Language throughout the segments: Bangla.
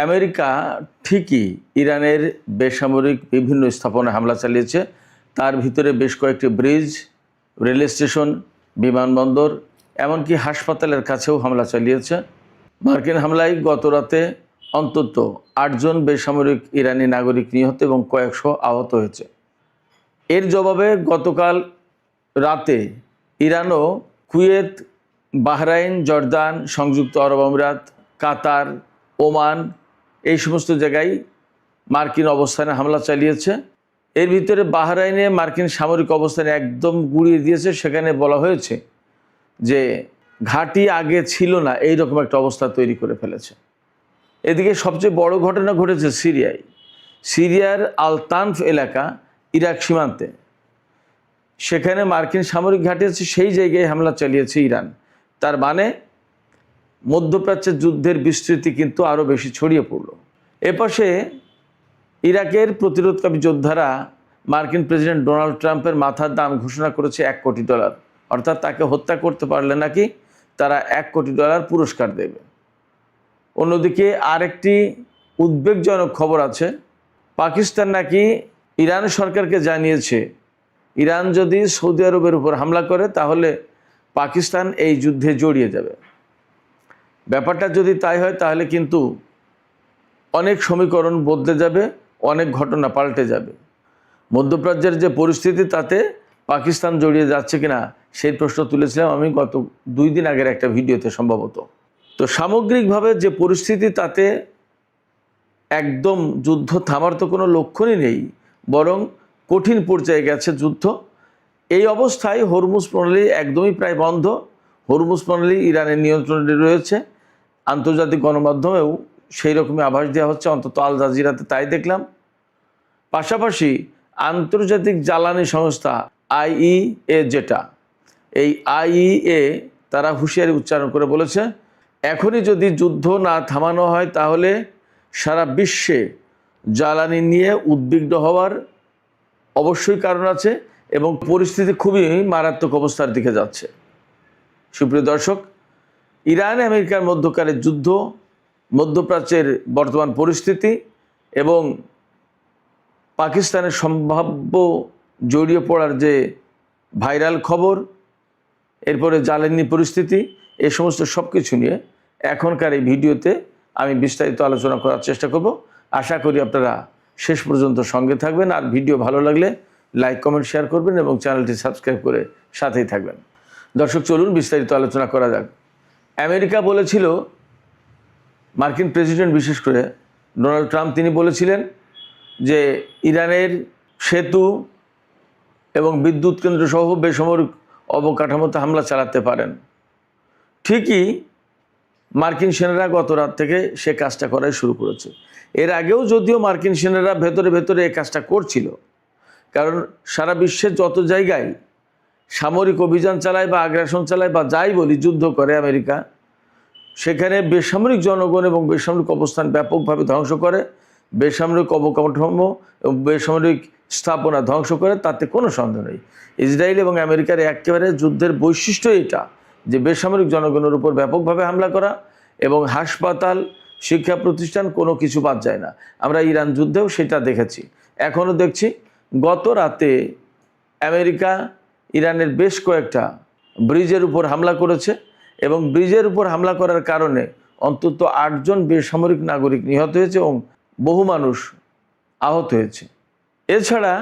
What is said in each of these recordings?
আমেরিকা ঠিকই ইরানের বেসামরিক বিভিন্ন স্থাপনায় হামলা চালিয়েছে। তার ভিতরে বেশ কয়েকটি ব্রিজ, রেল স্টেশন, বিমানবন্দর, এমনকি হাসপাতালের কাছেও হামলা চালিয়েছে। মার্কিন হামলায় গত রাতে অন্তত 8 জন বেসামরিক ইরানি নাগরিক নিহত এবং কয়েকশো আহত হয়েছে। এর জবাবে গতকাল রাতে ইরানও কুয়েত, বাহরাইন, জর্দান, সংযুক্ত আরব আমিরাত, কাতার, ওমান এই সমস্ত জায়গায় মার্কিন অবস্থানে হামলা চালিয়েছে। এর ভিতরে বাহরাইনে মার্কিন সামরিক অবস্থানে একদম গুঁড়িয়ে দিয়েছে। সেখানে বলা হয়েছে যে ঘাঁটি আগে ছিল না, এই রকম একটা অবস্থা তৈরি করে ফেলেছে। এদিকে সবচেয়ে বড় ঘটনা ঘটেছে সিরিয়ায়। সিরিয়ার আল তানফ এলাকা, ইরাক সীমান্তে, সেখানে মার্কিন সামরিক ঘাঁটি আছে, সেই জায়গায় হামলা চালিয়েছে ইরান। তার মানে মধ্যপ্রাচ্যের যুদ্ধের বিস্তৃতি কিন্তু আরও বেশি ছড়িয়ে পড়ল। এপাশে ইরাকের প্রতিরোধকামী যোদ্ধারা মার্কিন প্রেসিডেন্ট ডোনাল্ড ট্রাম্পের মাথার দাম ঘোষণা করেছে $1 কোটি, অর্থাৎ তাকে হত্যা করতে পারলে নাকি তারা $1 কোটি পুরস্কার দেবে। অন্যদিকে আরেকটি উদ্বেগজনক খবর আছে। পাকিস্তান নাকি ইরান সরকারকে জানিয়েছে ইরান যদি সৌদি আরবের উপর হামলা করে তাহলে পাকিস্তান এই যুদ্ধে জড়িয়ে যাবে। ব্যাপারটা যদি তাই হয় তাহলে কিন্তু অনেক সমীকরণ বদলে যাবে, অনেক ঘটনা পাল্টে যাবে। মধ্যপ্রাচ্যের যে পরিস্থিতি তাতে পাকিস্তান জড়িয়ে যাচ্ছে কিনা সেই প্রশ্ন তুলেছিলাম আমি গত 2 দিন আগের একটা ভিডিওতে সম্ভবত। তো সামগ্রিকভাবে যে পরিস্থিতি তাতে একদম যুদ্ধ থামার তো কোনো লক্ষণই নেই, বরং কঠিন পর্যায়ে গেছে যুদ্ধ। এই অবস্থায় হরমুজ প্রণালী একদমই প্রায় বন্ধ। হরমুজ প্রণালী ইরানের নিয়ন্ত্রণে রয়েছে। আন্তর্জাতিক গণমাধ্যমেও সেই রকমই আভাস দেওয়া হচ্ছে, অন্তত আল জাজিরাতে তাই দেখলাম। পাশাপাশি আন্তর্জাতিক জ্বালানি সংস্থা IEA, যেটা এই IEA, তারা হুঁশিয়ারি উচ্চারণ করে বলেছে এখনই যদি যুদ্ধ না থামানো হয় তাহলে সারা বিশ্বে জ্বালানি নিয়ে উদ্বিগ্ন হওয়ার অবশ্যই কারণ আছে এবং পরিস্থিতি খুবই মারাত্মক অবস্থার দিকে যাচ্ছে। সুপ্রিয় দর্শক, ইরান আমেরিকার মধ্যকারের যুদ্ধ, মধ্যপ্রাচ্যের বর্তমান পরিস্থিতি এবং পাকিস্তানের সম্ভাব্য জড়িয়ে পড়ার যে ভাইরাল খবর, এরপরে জ্বালানি পরিস্থিতি, এই সমস্ত সব কিছু নিয়ে এখনকার এই ভিডিওতে আমি বিস্তারিত আলোচনা করার চেষ্টা করব। আশা করি আপনারা শেষ পর্যন্ত সঙ্গে থাকবেন। আর ভিডিও ভালো লাগলে লাইক, কমেন্ট, শেয়ার করবেন এবং চ্যানেলটি সাবস্ক্রাইব করে সাথেই থাকবেন। দর্শক, চলুন বিস্তারিত আলোচনা করা যাক। আমেরিকা বলেছিল, মার্কিন প্রেসিডেন্ট বিশেষ করে ডোনাল্ড ট্রাম্প, তিনি বলেছিলেন যে ইরানের সেতু এবং বিদ্যুৎ কেন্দ্র সহ বেসামরিক অবকাঠামোতে হামলা চালাতে পারেন। ঠিকই মার্কিন সেনারা গত রাত থেকে সে কাজটা করাই শুরু করেছে। এর আগেও যদিও মার্কিন সেনারা ভেতরে ভেতরে এই কাজটা করছিল, কারণ সারা বিশ্বের যত জায়গায় সামরিক অভিযান চালায় বা আগ্রাসন চালায় বা যাই বলি, যুদ্ধ করে আমেরিকা, সেখানে বেসামরিক জনগণ এবং বেসামরিক অবস্থান ব্যাপকভাবে ধ্বংস করে, বেসামরিক অবকাঠামো এবং বেসামরিক স্থাপনা ধ্বংস করে, তাতে কোনো সন্দেহ নেই। ইসরায়েল এবং আমেরিকার একেবারে যুদ্ধের বৈশিষ্ট্য এটা যে বেসামরিক জনগণের উপর ব্যাপকভাবে হামলা করা এবং হাসপাতাল, শিক্ষা প্রতিষ্ঠান, কোনো কিছু বাদ যায় না। আমরা ইরান যুদ্ধেও সেটা দেখেছি, এখনও দেখছি। গত রাতে আমেরিকা ইরানের বেশ কয়েকটা ব্রিজের উপর হামলা করেছে এবং ব্রিজের উপর হামলা করার কারণে অন্তত 8 জন বেসামরিক নাগরিক নিহত হয়েছে এবং বহু মানুষ আহত হয়েছে। এছাড়া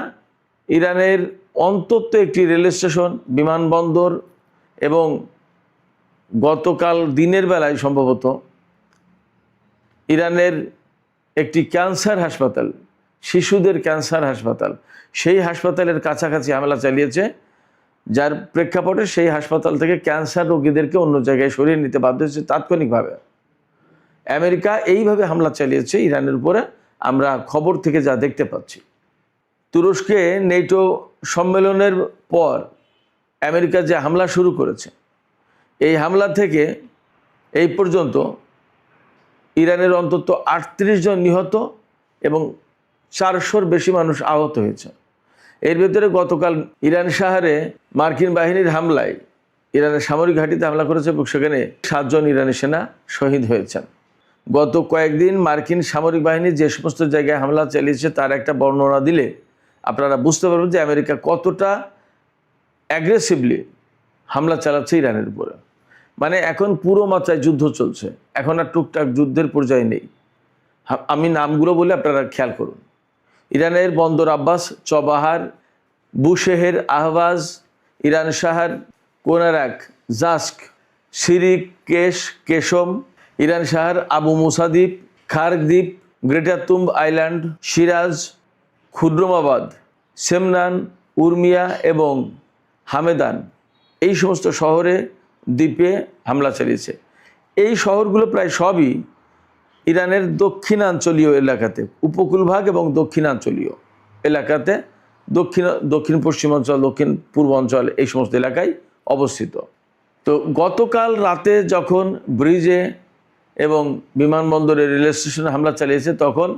ইরানের অন্তত একটি রেল স্টেশন, বিমানবন্দর এবং গতকাল দিনের বেলায় সম্ভবত ইরানের একটি ক্যান্সার হাসপাতাল, শিশুদের ক্যান্সার হাসপাতাল, সেই হাসপাতালের কাছাকাছি হামলা চালিয়েছে, যার প্রেক্ষাপটে সেই হাসপাতাল থেকে ক্যান্সার রোগীদেরকে অন্য জায়গায় সরিয়ে নিতে বাধ্য হয়েছে তাৎক্ষণিকভাবে। আমেরিকা এইভাবে হামলা চালিয়েছে ইরানের উপরে, আমরা খবর থেকে যা দেখতে পাচ্ছি। তুরস্কে নেটো সম্মেলনের পর আমেরিকা যে হামলা শুরু করেছে, এই হামলা থেকে এই পর্যন্ত ইরানের অন্তত 38 জন নিহত এবং 400-র বেশি মানুষ আহত হয়েছে। এর ভেতরে গতকাল ইরান শহরে মার্কিন বাহিনীর হামলায় ইরানের সামরিক ঘাঁটিতে হামলা করেছে এবং সেখানে 7 জন ইরানি সেনা শহীদ হয়েছেন। গত কয়েকদিন মার্কিন সামরিক বাহিনী যে সমস্ত জায়গায় হামলা চালিয়েছে তার একটা বর্ণনা দিলে আপনারা বুঝতে পারবেন যে আমেরিকা কতটা অ্যাগ্রেসিভলি হামলা চালাচ্ছে ইরানের উপরে। মানে এখন পুরো মাত্রায় যুদ্ধ চলছে, এখন আর টুকটাক যুদ্ধের পর্যায়ে নেই। আমি নামগুলো বলে আপনারা খেয়াল করুন। ইরানের বন্দর আব্বাস, চবাহার, বুশেহের, আহবাজ, ইরান শাহর, কোনারাক, জাস্ক, সিরিক, কেশম, ইরান শাহর, আবু মুসা দ্বীপ, খার্গ দ্বীপ, গ্রেটার তুম্ব আইল্যান্ড, সিরাজ, খুদ্রমাবাদ, সেমনান, উর্মিয়া এবং হামেদান, এই সমস্ত শহরে দ্বীপে হামলা চালিয়েছে। এই শহরগুলো প্রায় সবই ইরানের দক্ষিণাঞ্চলীয় এলাকাতে, উপকূলভাগ এবং দক্ষিণাঞ্চলীয় এলাকাতে, দক্ষিণ পশ্চিমাঞ্চল, দক্ষিণ পূর্বাঞ্চল, এই সমস্ত এলাকায় অবস্থিত। তো গতকাল রাতে যখন ব্রিজে এবং বিমানবন্দরে, রেল স্টেশনে হামলা চালিয়েছে, তখন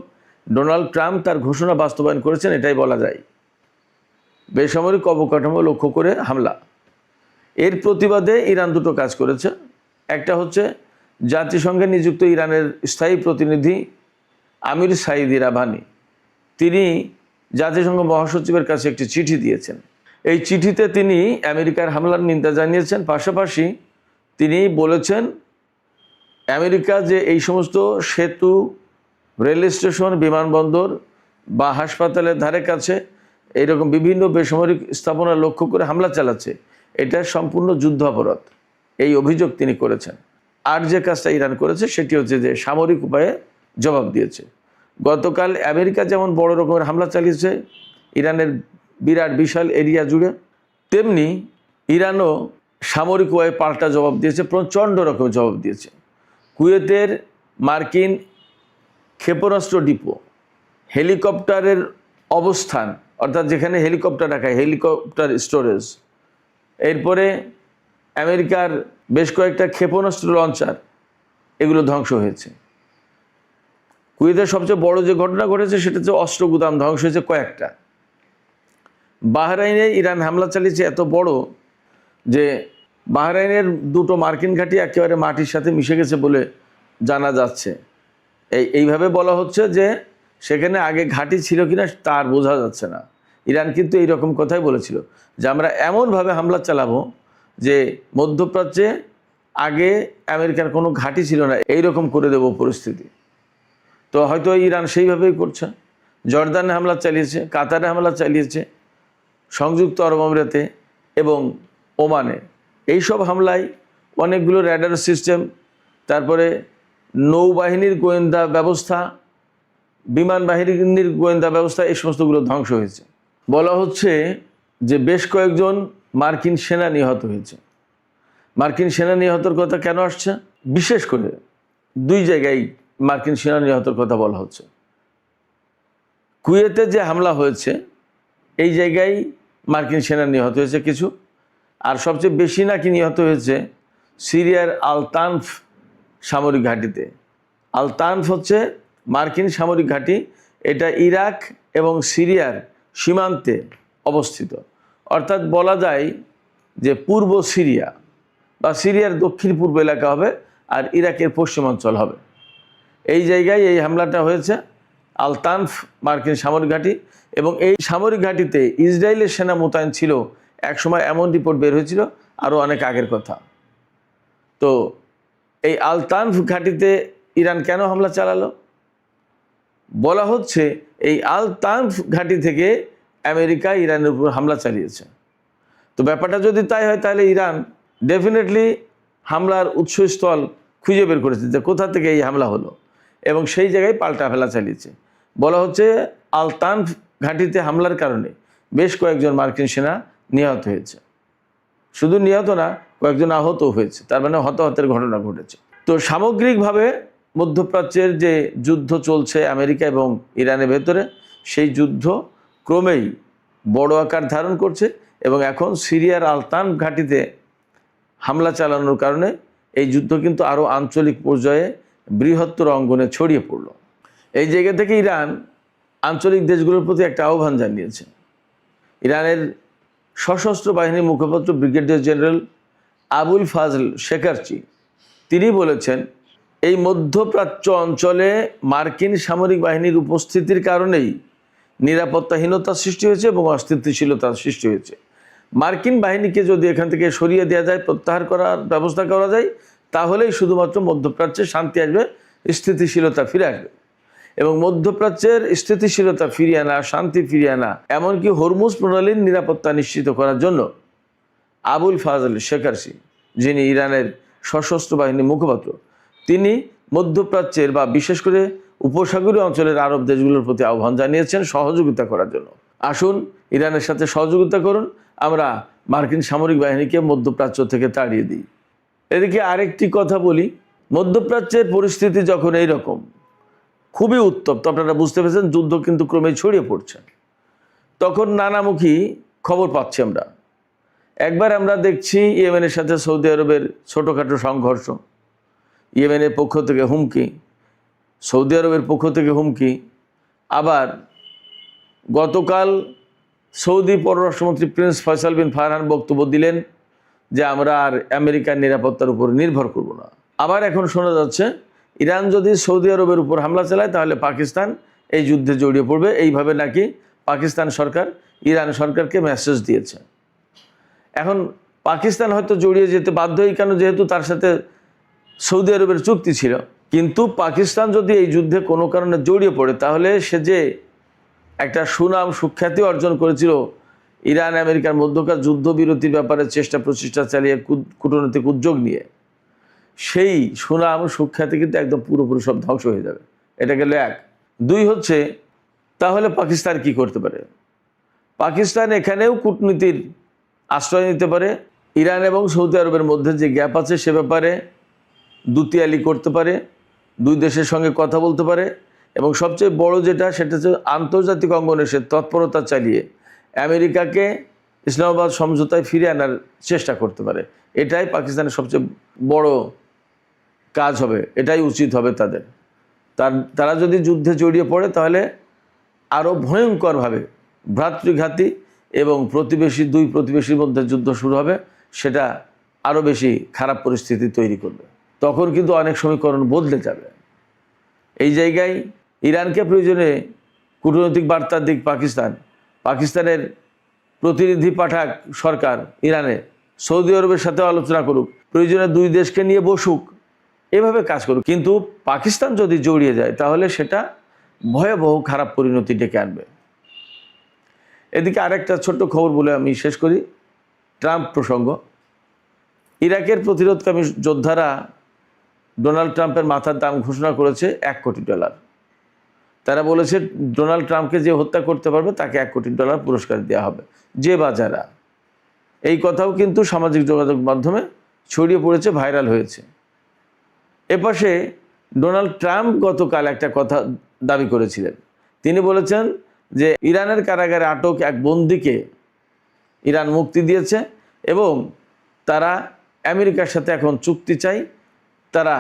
ডোনাল্ড ট্রাম্প তার ঘোষণা বাস্তবায়ন করেছেন, এটাই বলা যায়, বেসামরিক অবকাঠামো লক্ষ্য করে হামলা। এর প্রতিবাদে ইরান দুটো কাজ করেছে। একটা হচ্ছে জাতিসংঘে নিযুক্ত ইরানের স্থায়ী প্রতিনিধি আমির সাইদ ইরাভানি, তিনি জাতিসংঘ মহাসচিবের কাছে একটি চিঠি দিয়েছেন। এই চিঠিতে তিনি আমেরিকার হামলার নিন্দা জানিয়েছেন। পাশাপাশি তিনি বলেছেন আমেরিকা যে এই সমস্ত সেতু, রেল স্টেশন, বিমানবন্দর বা হাসপাতালের ধারে কাছে এইরকম বিভিন্ন বেসামরিক স্থাপনা লক্ষ্য করে হামলা চালাচ্ছে, এটা সম্পূর্ণ যুদ্ধ অপরাধ, এই অভিযোগ তিনি করেছেন। আর যে কাজটা ইরান করেছে সেটি হচ্ছে যে সামরিক উপায়ে জবাব দিয়েছে। গতকাল আমেরিকা যেমন বড় রকমের হামলা চালিয়েছে ইরানের বিরাট বিশাল এরিয়া জুড়ে, তেমনি ইরানও সামরিক উপায়ে পাল্টা জবাব দিয়েছে, প্রচণ্ড রকমের জবাব দিয়েছে। কুয়েতের মার্কিন ক্ষেপণাস্ত্র ডিপো, হেলিকপ্টারের অবস্থান, অর্থাৎ যেখানে হেলিকপ্টার রাখা, হেলিকপ্টার স্টোরেজ, এরপরে আমেরিকার বেশ কয়েকটা ক্ষেপণাস্ত্র লঞ্চার, এগুলো ধ্বংস হয়েছে। কুয়েতের সবচেয়ে বড় যে ঘটনা ঘটেছে সেটা হচ্ছে অস্ত্র গুদাম ধ্বংস হয়েছে কয়েকটা। বাহরাইনে ইরান হামলা চালিয়েছে এত বড় যে বাহরাইনের দুটো মার্কিন ঘাঁটি একেবারে মাটির সাথে মিশে গেছে বলে জানা যাচ্ছে। এইভাবে বলা হচ্ছে যে সেখানে আগে ঘাঁটি ছিল কিনা তার বোঝা যাচ্ছে না। ইরান কিন্তু এইরকম কথাই বলেছিল যে আমরা এমনভাবে হামলা চালাবো যে মধ্যপ্রাচ্যে আগে আমেরিকার কোনো ঘাঁটি ছিল না, এইরকম করে দেব পরিস্থিতি। তো হয়তো ইরান সেইভাবেই করছে। জর্দানে হামলা চালিয়েছে, কাতারে হামলা চালিয়েছে, সংযুক্ত আরব আমিরাতে এবং ওমানে। এইসব হামলায় অনেকগুলো র্যাডার সিস্টেম, তারপরে নৌবাহিনীর গোয়েন্দা ব্যবস্থা, বিমান বাহিনীর গোয়েন্দা ব্যবস্থা, এই সমস্তগুলো ধ্বংস হয়েছে। বলা হচ্ছে যে বেশ কয়েকজন মার্কিন সেনা নিহত হয়েছে। মার্কিন সেনা নিহতর কথা কেন আসছে? বিশেষ করে দুই জায়গায় মার্কিন সেনা নিহতর কথা বলা হচ্ছে। কুয়েতে যে হামলা হয়েছে এই জায়গায় মার্কিন সেনা নিহত হয়েছে কিছু, আর সবচেয়ে বেশি নাকি নিহত হয়েছে সিরিয়ার আল তানফ সামরিক ঘাঁটিতে। আল তানফ হচ্ছে মার্কিন সামরিক ঘাঁটি, এটা ইরাক এবং সিরিয়ার সীমান্তে অবস্থিত। অর্থাৎ বলা যায় যে পূর্ব সিরিয়া বা সিরিয়ার দক্ষিণ পূর্ব এলাকা হবে আর ইরাকের পশ্চিমাঞ্চল হবে। এই জায়গায় এই হামলাটা হয়েছে, আল তানফ মার্কিন সামরিক ঘাঁটি। এবং এই সামরিক ঘাঁটিতে ইসরায়েলের সেনা মোতায়েন ছিল একসময়, এমন রিপোর্ট বের হয়েছিল, আরও অনেক আগের কথা। তো এই আল তানফ ঘাঁটিতে ইরান কেন হামলা চালালো? বলা হচ্ছে এই আল তানফ ঘাঁটি থেকে আমেরিকা ইরানের উপর হামলা চালিয়েছে। তো ব্যাপারটা যদি তাই হয় তাহলে ইরান ডেফিনেটলি হামলার উৎসস্থল খুঁজে বের করেছে যে কোথা থেকে এই হামলা হলো, এবং সেই জায়গায় পাল্টা হামলা চালিয়েছে। বলা হচ্ছে আল তানফ ঘাঁটিতে হামলার কারণে বেশ কয়েকজন মার্কিন সেনা নিহত হয়েছে। শুধু নিহত না, কয়েকজন আহত হয়েছে, তার মানে হতাহতের ঘটনা ঘটেছে। তো সামগ্রিকভাবে মধ্যপ্রাচ্যের যে যুদ্ধ চলছে আমেরিকা এবং ইরানের ভেতরে, সেই যুদ্ধ ক্রমেই বড় আকার ধারণ করছে এবং এখন সিরিয়ার আল তানফ ঘাঁটিতে হামলা চালানোর কারণে এই যুদ্ধ কিন্তু আরও আঞ্চলিক পর্যায়ে বৃহত্তর অঙ্গনে ছড়িয়ে পড়ল। এই জায়গা থেকে ইরান আঞ্চলিক দেশগুলোর প্রতি একটা আহ্বান জানিয়েছে। ইরানের সশস্ত্র বাহিনীর মুখপাত্র ব্রিগেডিয়ার জেনারেল আবুল ফাজল শেকারচি তিনি বলেছেন এই মধ্যপ্রাচ্য অঞ্চলে মার্কিন সামরিক বাহিনীর উপস্থিতির কারণেই নিরাপত্তাহীনতার সৃষ্টি হয়েছে এবং অস্থিতিশীলতার সৃষ্টি হয়েছে। মার্কিন বাহিনীকে যদি এখান থেকে সরিয়ে দেওয়া যায়, প্রত্যাহার করার ব্যবস্থা করা যায়, তাহলেই শুধুমাত্র মধ্যপ্রাচ্যে শান্তি আসবে, স্থিতিশীলতা ফিরে আসবে। এবং মধ্যপ্রাচ্যের স্থিতিশীলতা ফিরিয়ে আনা, শান্তি ফিরিয়ে আনা, এমনকি হরমুজ প্রণালীর নিরাপত্তা নিশ্চিত করার জন্য আবুল ফাজল শেখারসি, যিনি ইরানের সশস্ত্র বাহিনীর মুখপাত্র, তিনি মধ্যপ্রাচ্যের বা বিশেষ করে উপসাগরীয় অঞ্চলের আরব দেশগুলোর প্রতি আহ্বান জানিয়েছেন সহযোগিতা করার জন্য। আসুন ইরানের সাথে সহযোগিতা করুন, আমরা মার্কিন সামরিক বাহিনীকে মধ্যপ্রাচ্য থেকে তাড়িয়ে দিই। এদিকে আরেকটি কথা বলি, মধ্যপ্রাচ্যের পরিস্থিতি যখন এই রকম খুবই উত্তপ্ত, আপনারা বুঝতে পেরেছেন, যুদ্ধ কিন্তু ক্রমে ছড়িয়ে পড়ছে, তখন নানামুখী খবর পাচ্ছি আমরা। একবার আমরা দেখছি ইয়েমেনের সাথে সৌদি আরবের ছোটোখাটো সংঘর্ষ, ইয়েমেনের পক্ষ থেকে হুমকি, সৌদি আরবের পক্ষ থেকে হুমকি। আবার গতকাল সৌদি পররাষ্ট্রমন্ত্রী প্রিন্স ফয়সাল বিন ফারহান বক্তব্য দিলেন যে আমরা আর আমেরিকার নিরাপত্তার উপর নির্ভর করব না। আবার এখন শোনা যাচ্ছে ইরান যদি সৌদি আরবের উপর হামলা চালায় তাহলে পাকিস্তান এই যুদ্ধে জড়িয়ে পড়বে। এইভাবে নাকি পাকিস্তান সরকার ইরান সরকারকে মেসেজ দিয়েছে। এখন পাকিস্তান হয়তো জড়িয়ে যেতে বাধ্যই, কেন যেহেতু তার সাথে সৌদি আরবের চুক্তি ছিল। কিন্তু পাকিস্তান যদি এই যুদ্ধে কোনো কারণে জড়িয়ে পড়ে, তাহলে সে যে একটা সুনাম সুখ্যাতি অর্জন করেছিল ইরান আমেরিকার মধ্যকার যুদ্ধবিরতির ব্যাপারে চেষ্টা প্রচেষ্টা চালিয়ে কূটনৈতিক উদ্যোগ নিয়ে, সেই সুনাম সুখ্যাতি কিন্তু একদম পুরোপুরি সব ধ্বংস হয়ে যাবে। এটা গেল এক। দুই হচ্ছে, তাহলে পাকিস্তান কি করতে পারে? পাকিস্তান এখানেও কূটনীতির আশ্রয় নিতে পারে, ইরান এবং সৌদি আরবের মধ্যে যে গ্যাপ আছে সে ব্যাপারে দুতিয়ালি করতে পারে, দুই দেশের সঙ্গে কথা বলতে পারে, এবং সবচেয়ে বড় যেটা, সেটা হচ্ছে আন্তর্জাতিক অঙ্গনে সে তৎপরতা চালিয়ে আমেরিকাকে ইসলামাবাদ সমঝোতায় ফিরে আনার চেষ্টা করতে পারে। এটাই পাকিস্তানের সবচেয়ে বড় কাজ হবে, এটাই উচিত হবে তাদের। তারা যদি যুদ্ধে জড়িয়ে পড়ে তাহলে আরও ভয়ঙ্করভাবে ভ্রাতৃঘাতী এবং দুই প্রতিবেশীর মধ্যে যুদ্ধ শুরু হবে, সেটা আরও বেশি খারাপ পরিস্থিতি তৈরি করবে। তখন কিন্তু অনেক সমীকরণ বদলে যাবে। এই জায়গায় ইরানকে প্রয়োজনে কূটনৈতিক বার্তা দিক পাকিস্তানের প্রতিনিধি পাঠাক সরকার ইরানে, সৌদি আরবের সাথে আলোচনা করুক, প্রয়োজনে দুই দেশকে নিয়ে বসুক, এভাবে কাজ করুক। কিন্তু পাকিস্তান যদি জড়িয়ে যায় তাহলে সেটা ভয়াবহ খারাপ পরিণতি ডেকে আনবে। এদিকে আরেকটা ছোট্ট খবর বলে আমি শেষ করি, ট্রাম্প প্রসঙ্গ। ইরাকের প্রতিরোধকামী যোদ্ধারা ডোনাল্ড ট্রাম্পের মাথার দাম ঘোষণা করেছে $1 কোটি। তারা বলেছে ডোনাল্ড ট্রাম্পকে যে হত্যা করতে পারবে তাকে $1 কোটি পুরস্কার দেওয়া হবে, যে বা যারা। এই কথাও কিন্তু সামাজিক যোগাযোগ মাধ্যমে ছড়িয়ে পড়েছে, ভাইরাল হয়েছে। এপাশে ডোনাল্ড ট্রাম্প গতকাল একটা কথা দাবি করেছিলেন। তিনি বলেছেন যে ইরানের কারাগারে আটক এক বন্দীকে ইরান মুক্তি দিয়েছে এবং তারা আমেরিকার সাথে এখন চুক্তি চাই, তারা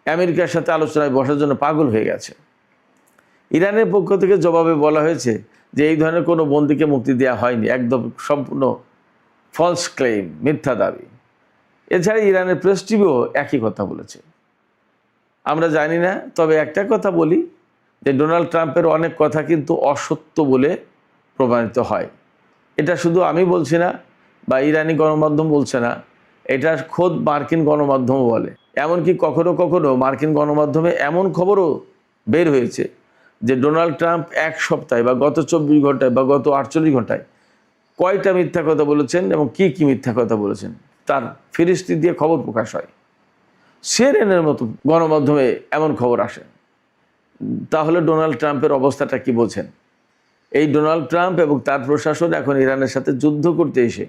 আমেরিকার সাথে আলোচনায় বসার জন্য পাগল হয়ে গেছে। ইরানের পক্ষ থেকে জবাবে বলা হয়েছে যে এই ধরনের কোনো বন্দীকে মুক্তি দেওয়া হয়নি, একদম সম্পূর্ণ ফলস ক্লেম, মিথ্যা দাবি। এছাড়া ইরানের প্রেস টিভিও একই কথা বলেছে। আমরা জানি না, তবে একটা কথা বলি যে ডোনাল্ড ট্রাম্পের অনেক কথা কিন্তু অসত্য বলে প্রমাণিত হয়। এটা শুধু আমি বলছি না বা ইরানি গণমাধ্যম বলছে না, এটা খোদ মার্কিন গণমাধ্যমও বলে। এমনকি কখনো কখনো মার্কিন গণমাধ্যমে এমন খবরও বের হয়েছে যে ডোনাল্ড ট্রাম্প এক সপ্তাহে বা গত 24 ঘন্টায় বা গত 48 ঘন্টায় কয়টা মিথ্যা কথা বলেছেন এবং কি কি মিথ্যা কথা বলেছেন তার ফিরিস্তি দিয়ে খবর প্রকাশ হয়। সিএনএনের মতো গণমাধ্যমে এমন খবর আসে। তাহলে ডোনাল্ড ট্রাম্পের অবস্থাটা কি বোঝেন? এই ডোনাল্ড ট্রাম্প এবং তার প্রশাসন এখন ইরানের সাথে যুদ্ধ করতে এসে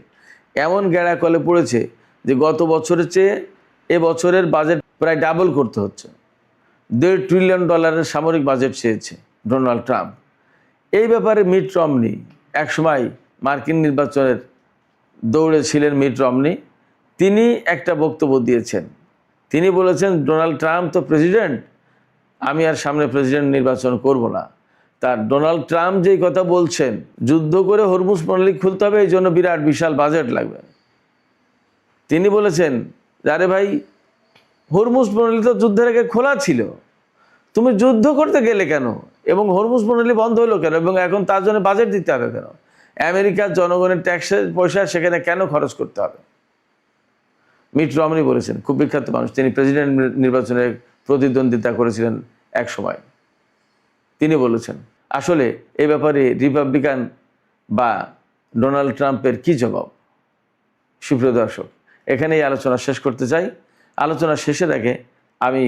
এমন গেঁড়াকলে পড়েছে যে গত বছরের চেয়ে এবছরের বাজেট প্রায় ডাবল করতে হচ্ছে। $1.5 ট্রিলিয়ন সামরিক বাজেট চেয়েছে ডোনাল্ড ট্রাম্প। এই ব্যাপারে মিট রমনি, একসময় মার্কিন নির্বাচনের দৌড়ে ছিলেন মিট রমনি, তিনি একটা বক্তব্য দিয়েছেন। তিনি বলেছেন ডোনাল্ড ট্রাম্প তো প্রেসিডেন্ট, আমি আর সামনে প্রেসিডেন্ট নির্বাচন করব না। তার ডোনাল্ড ট্রাম্প যেই কথা বলছেন, যুদ্ধ করে হরমুজ প্রণালী খুলতে হবে, এই জন্য বিরাট বিশাল বাজেট লাগবে। তিনি বলেছেন আরে ভাই, হরমুজ প্রণালী তো যুদ্ধের আগে খোলা ছিল, তুমি যুদ্ধ করতে গেলে কেন? এবং হরমুজ প্রণালী বন্ধ হলো কেন? এবং এখন তার জন্য বাজেট দিতে হবে কেন? আমেরিকার জনগণের ট্যাক্সের পয়সা সেখানে কেন খরচ করতে হবে? মিট রমনি বলেছেন, খুব বিখ্যাত মানুষ, তিনি প্রেসিডেন্ট নির্বাচনে প্রতিদ্বন্দ্বিতা করেছিলেন এক সময়। তিনি বলেছেন, আসলে এ ব্যাপারে রিপাবলিকান বা ডোনাল্ড ট্রাম্পের কি জবাব? সুপ্রিয় দর্শক, এখানেই আলোচনা শেষ করতে চাই। আলোচনা শেষের আগে আমি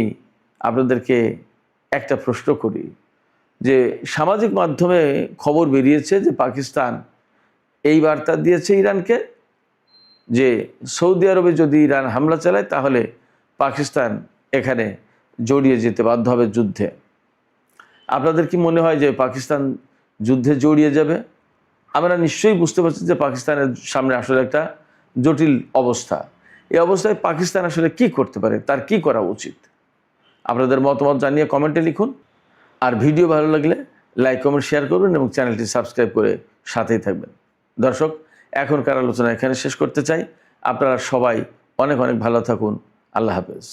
আপনাদেরকে একটা প্রশ্ন করি যে সামাজিক মাধ্যমে খবর বেরিয়েছে যে পাকিস্তান এই বার্তা দিয়েছে ইরানকে যে সৌদি আরবে যদি ইরান হামলা চালায় তাহলে পাকিস্তান এখানে জড়িয়ে যেতে বাধ্য হবে যুদ্ধে। আপনাদের কি মনে হয় যে পাকিস্তান যুদ্ধে জড়িয়ে যাবে? আমরা নিশ্চয়ই বুঝতে পারছি যে পাকিস্তানের সামনে আসলে একটা জটিল অবস্থা। এই অবস্থায় পাকিস্তান আসলে কি করতে পারে, তার কি করা উচিত? আপনাদের মতামত জানিয়ে কমেন্টে লিখুন। আর ভিডিও ভালো লাগলে লাইক, কমেন্ট, শেয়ার করবেন এবং চ্যানেলটি সাবস্ক্রাইব করে সাথেই থাকবেন। দর্শক, এখনকার আলোচনা এখানে শেষ করতে চাই। আপনারা সবাই অনেক অনেক ভালো থাকুন। আল্লাহ হাফেজ।